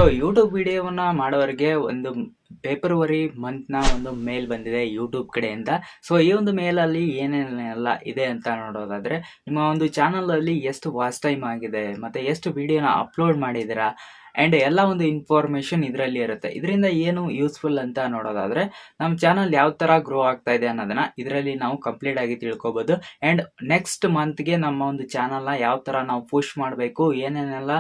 So YouTube ವಿಡಿಯೋವನ್ನ ಮಾಡೋರಿಗೆ ಒಂದು ಫೆಬ್ರವರಿ ಮಂತ್ನ ಒಂದು ಮೇಲ್ ಬಂದಿದೆ ಯೂಟ್ಯೂಬ್ ಕಡೆಯಿಂದ. ಸೊ ಈ ಒಂದು ಮೇಲಲ್ಲಿ ಏನೇನೆಲ್ಲ ಇದೆ ಅಂತ ನೋಡೋದಾದ್ರೆ, ನಿಮ್ಮ ಒಂದು ಚಾನಲಲ್ಲಿ ಎಷ್ಟು ವಾಚ್ ಟೈಮ್ ಆಗಿದೆ, ಮತ್ತೆ ಎಷ್ಟು ವಿಡಿಯೋನ ಅಪ್ಲೋಡ್ ಮಾಡಿದ್ದೀರಾ ಆ್ಯಂಡ್ ಎಲ್ಲ ಒಂದು ಇನ್ಫಾರ್ಮೇಷನ್ ಇದರಲ್ಲಿ ಇರುತ್ತೆ. ಇದರಿಂದ ಏನು ಯೂಸ್ಫುಲ್ ಅಂತ ನೋಡೋದಾದ್ರೆ, ನಮ್ಮ ಚಾನಲ್ ಯಾವ ಥರ ಗ್ರೋ ಆಗ್ತಾ ಇದೆ ಅನ್ನೋದನ್ನ ಇದರಲ್ಲಿ ನಾವು ಕಂಪ್ಲೀಟ್ ಆಗಿ ತಿಳ್ಕೊಬೋದು. ಆ್ಯಂಡ್ ನೆಕ್ಸ್ಟ್ ಮಂತ್ಗೆ ನಮ್ಮ ಒಂದು ಚಾನಲ್ನ ಯಾವ ಥರ ನಾವು ಪುಷ್ ಮಾಡಬೇಕು, ಏನೇನೆಲ್ಲ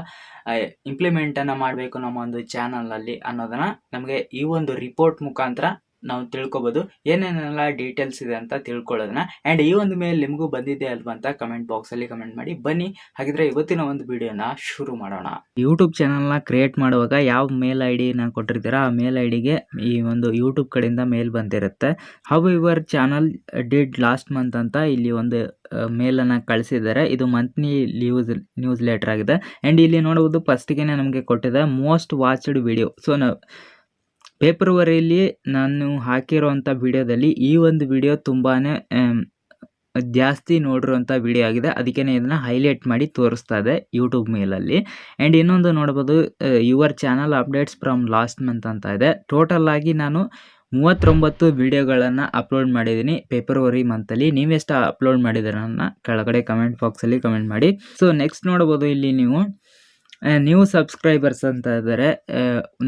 ಇಂಪ್ಲಿಮೆಂಟನ್ನು ಮಾಡಬೇಕು ನಮ್ಮ ಒಂದು ಚಾನಲ್ನಲ್ಲಿ ಅನ್ನೋದನ್ನ ನಮಗೆ ಈ ಒಂದು ರಿಪೋರ್ಟ್ ಮುಖಾಂತರ ನಾವು ತಿಳ್ಕೊಬೋದು. ಏನೇನೆಲ್ಲ ಡೀಟೇಲ್ಸ್ ಇದೆ ಅಂತ ತಿಳ್ಕೊಳ್ಳೋದನ್ನ. ಆ್ಯಂಡ್ ಈ ಒಂದು ಮೇಲ್ ನಿಮಗೂ ಬಂದಿದೆ ಅಲ್ವಾ ಅಂತ ಕಮೆಂಟ್ ಬಾಕ್ಸಲ್ಲಿ ಕಮೆಂಟ್ ಮಾಡಿ. ಬನ್ನಿ ಹಾಗಿದ್ರೆ ಇವತ್ತಿನ ಒಂದು ವಿಡಿಯೋನ ಶುರು ಮಾಡೋಣ. ಯೂಟ್ಯೂಬ್ ಚಾನಲ್ನ ಕ್ರಿಯೇಟ್ ಮಾಡುವಾಗ ಯಾವ ಮೇಲ್ ಐ ಡಿನ ಕೊಟ್ಟಿರ್ತೀರಾ ಆ ಮೇಲ್ ಐ ಡಿಗೆ ಈ ಒಂದು ಯೂಟ್ಯೂಬ್ ಕಡೆಯಿಂದ ಮೇಲ್ ಬಂದಿರುತ್ತೆ. How your channel did last month ಅಂತ ಇಲ್ಲಿ ಒಂದು ಮೇಲನ್ನು ಕಳಿಸಿದ್ದಾರೆ. ಇದು ಮಂತ್ಲಿ ನ್ಯೂಸ್ ಲೆಟರ್ ಆಗಿದೆ. ಆ್ಯಂಡ್ ಇಲ್ಲಿ ನೋಡುವುದು ಫಸ್ಟಿಗೆ ನಮಗೆ ಕೊಟ್ಟಿದೆ ಮೋಸ್ಟ್ ವಾಚ್ಡ್ ವಿಡಿಯೋ. ಸೊ ನಾವು ಫೆಬ್ರವರಿಯಲ್ಲಿ ನಾನು ಹಾಕಿರೋಂಥ ವಿಡಿಯೋದಲ್ಲಿ ಈ ಒಂದು ವಿಡಿಯೋ ತುಂಬಾ ಜಾಸ್ತಿ ನೋಡಿರುವಂಥ ವಿಡಿಯೋ ಆಗಿದೆ. ಅದಕ್ಕೆ ಇದನ್ನು ಹೈಲೈಟ್ ಮಾಡಿ ತೋರಿಸ್ತಾ ಇದೆ ಯೂಟ್ಯೂಬ್ ಮೇಲಲ್ಲಿ. ಆ್ಯಂಡ್ ಇನ್ನೊಂದು ನೋಡ್ಬೋದು your channel updates from last month ಅಂತ ಇದೆ. ಟೋಟಲ್ ಆಗಿ ನಾನು 39 ವಿಡಿಯೋಗಳನ್ನು ಅಪ್ಲೋಡ್ ಮಾಡಿದ್ದೀನಿ ಫೆಬ್ರವರಿ ಮಂತಲ್ಲಿ. ನೀವೆಷ್ಟು ಅಪ್ಲೋಡ್ ಮಾಡಿದ್ದೀರನ್ನ ಕೆಳಗಡೆ ಕಮೆಂಟ್ ಬಾಕ್ಸಲ್ಲಿ ಕಮೆಂಟ್ ಮಾಡಿ. ಸೊ ನೆಕ್ಸ್ಟ್ ನೋಡ್ಬೋದು ಇಲ್ಲಿ ನೀವು ನ್ಯೂ ಸಬ್ಸ್ಕ್ರೈಬರ್ಸ್ ಅಂತ ಇದ್ದಾರೆ.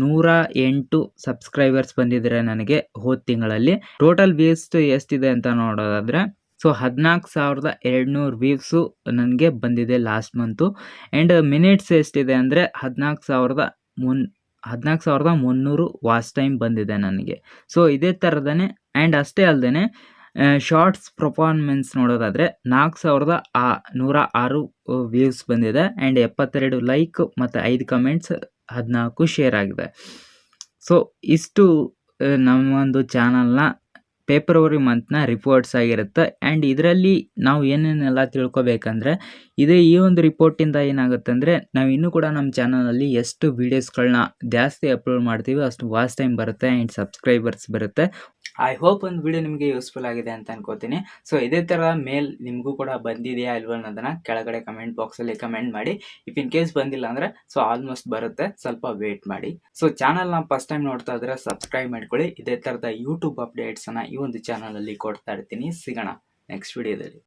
108 ಸಬ್ಸ್ಕ್ರೈಬರ್ಸ್ ಬಂದಿದ್ದಾರೆ ನನಗೆ ಹೋದ ತಿಂಗಳಲ್ಲಿ. ಟೋಟಲ್ ವ್ಯೂಸ್ ಎಷ್ಟಿದೆ ಅಂತ ನೋಡೋದಾದರೆ, ಸೊ 14,200 ವ್ಯೂಸು ನನಗೆ ಬಂದಿದೆ ಲಾಸ್ಟ್ ಮಂತು. ಆ್ಯಂಡ್ ಮಿನಿಟ್ಸ್ ಎಷ್ಟಿದೆ ಅಂದರೆ 14,300 ವಾಚ್ ಟೈಮ್ ಬಂದಿದೆ ನನಗೆ. ಸೊ ಇದೇ ಥರದೇ ಆ್ಯಂಡ್ ಅಷ್ಟೇ ಅಲ್ಲದೆ ಶಾರ್ಟ್ಸ್ ಪರ್ಫಾರ್ಮೆನ್ಸ್ ನೋಡೋದಾದರೆ 4,106 ವ್ಯೂಸ್ ಬಂದಿದೆ. ಆ್ಯಂಡ್ 72 ಲೈಕ್ ಮತ್ತು 5 ಕಮೆಂಟ್ಸ್ 14 ಶೇರ್ ಆಗಿದೆ. ಸೊ ಇಷ್ಟು ನಮ್ಮ ಒಂದು ಚಾನಲ್ನ ಫೆಬ್ರವರಿ ಮಂತ್ನ ರಿಪೋರ್ಟ್ಸ್ ಆಗಿರುತ್ತೆ. ಆ್ಯಂಡ್ ಇದರಲ್ಲಿ ನಾವು ಏನೇನೆಲ್ಲ ತಿಳ್ಕೊಬೇಕಂದ್ರೆ, ಈ ಒಂದು ರಿಪೋರ್ಟಿಂದ ಏನಾಗುತ್ತೆ ಅಂದರೆ, ನಾವು ಇನ್ನೂ ಕೂಡ ನಮ್ಮ ಚಾನಲಲ್ಲಿ ಎಷ್ಟು ವೀಡಿಯೋಸ್ಗಳನ್ನ ಜಾಸ್ತಿ ಅಪ್ಲೋಡ್ ಮಾಡ್ತೀವಿ ಅಷ್ಟು ವಾಚ್ ಟೈಮ್ ಬರುತ್ತೆ ಆ್ಯಂಡ್ ಸಬ್ಸ್ಕ್ರೈಬರ್ಸ್ ಬರುತ್ತೆ. ಐ ಹೋಪ್ ಒಂದು ವಿಡಿಯೋ ನಿಮಗೆ ಯೂಸ್ಫುಲ್ ಆಗಿದೆ ಅಂತ ಅನ್ಕೋತೀನಿ. ಸೊ ಇದೇ ಥರ ಮೇಲ್ ನಿಮಗೂ ಕೂಡ ಬಂದಿದೆಯಾ ಇಲ್ವ ಅನ್ನೋದನ್ನು ಕೆಳಗಡೆ ಕಮೆಂಟ್ ಬಾಕ್ಸಲ್ಲಿ ಕಮೆಂಟ್ ಮಾಡಿ. ಇಫ್ ಇನ್ ಕೇಸ್ ಬಂದಿಲ್ಲ ಅಂದರೆ ಸೊ ಆಲ್ಮೋಸ್ಟ್ ಬರುತ್ತೆ, ಸ್ವಲ್ಪ ವೇಟ್ ಮಾಡಿ. ಸೊ ಚಾನಲ್ನ ಫಸ್ಟ್ ಟೈಮ್ ನೋಡ್ತಾ ಇದ್ರೆ ಸಬ್ಸ್ಕ್ರೈಬ್ ಮಾಡ್ಕೊಳ್ಳಿ. ಇದೇ ಥರದ ಯೂಟ್ಯೂಬ್ ಅಪ್ಡೇಟ್ಸನ್ನು ಈ ಒಂದು ಚಾನಲಲ್ಲಿ ಕೊಡ್ತಾ ಇರ್ತೀನಿ. ಸಿಗೋಣ ನೆಕ್ಸ್ಟ್ ವಿಡಿಯೋದಲ್ಲಿ.